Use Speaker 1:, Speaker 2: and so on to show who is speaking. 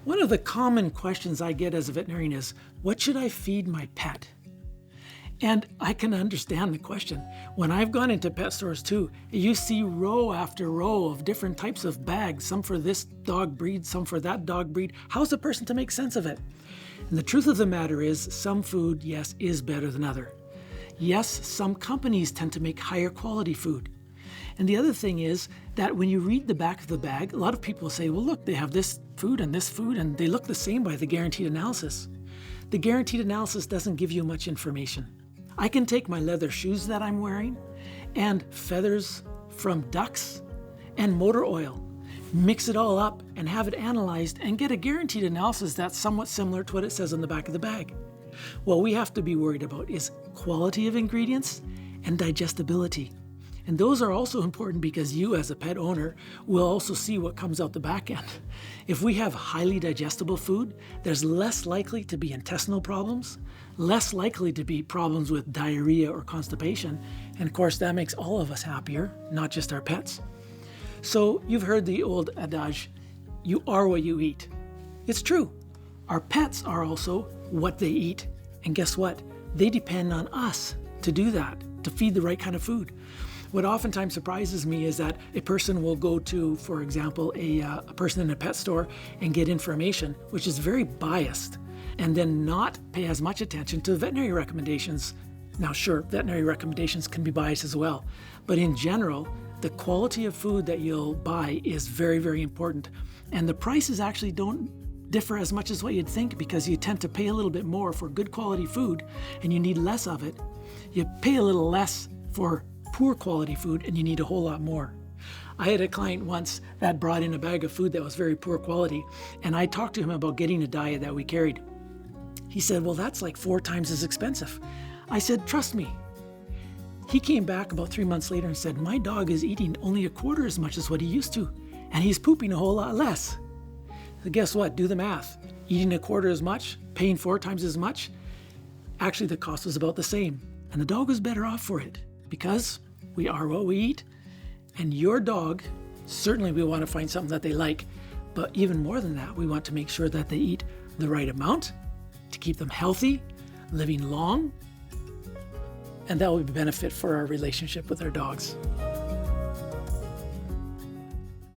Speaker 1: One of the common questions I get as a veterinarian is, what should I feed my pet? And I can understand the question. When I've gone into pet stores too, you see row after row of different types of bags, some for this dog breed, some for that dog breed. How's a person to make sense of it? And the truth of the matter is, some food, yes, is better than other. Yes, some companies tend to make higher quality food. And the other thing is that when you read the back of the bag, a lot of people say, well, look, they have this food, and they look the same by the guaranteed analysis. The guaranteed analysis doesn't give you much information. I can take my leather shoes that I'm wearing and feathers from ducks and motor oil, mix it all up and have it analyzed and get a guaranteed analysis that's somewhat similar to what it says on the back of the bag. What we have to be worried about is quality of ingredients and digestibility. And those are also important because you as a pet owner will also see what comes out the back end. If we have highly digestible food, there's less likely to be intestinal problems, less likely to be problems with diarrhea or constipation. And of course, that makes all of us happier, not just our pets. So you've heard the old adage, you are what you eat. It's true. Our pets are also what they eat. And guess what? They depend on us to do that, to feed the right kind of food. What oftentimes surprises me is that a person will go to, for example, a person in a pet store and get information which is very biased, and then not pay as much attention to veterinary recommendations. Now, sure, veterinary recommendations can be biased as well, but in general, the quality of food that you'll buy is very, very important. And the prices actually don't differ as much as what you'd think, because you tend to pay a little bit more for good quality food and you need less of it. You pay a little less for poor quality food and you need a whole lot more. I had a client once that brought in a bag of food that was very poor quality, and I talked to him about getting a diet that we carried. He said, well, that's like 4 times as expensive. I said, trust me. He came back about 3 months later and said, my dog is eating only a quarter as much as what he used to, and he's pooping a whole lot less. So guess what? Do the math. Eating a quarter as much, paying 4 times as much. Actually, the cost was about the same, and the dog was better off for it, because we are what we eat. And your dog, certainly we want to find something that they like, but even more than that, we want to make sure that they eat the right amount to keep them healthy, living long, and that will be a benefit for our relationship with our dogs.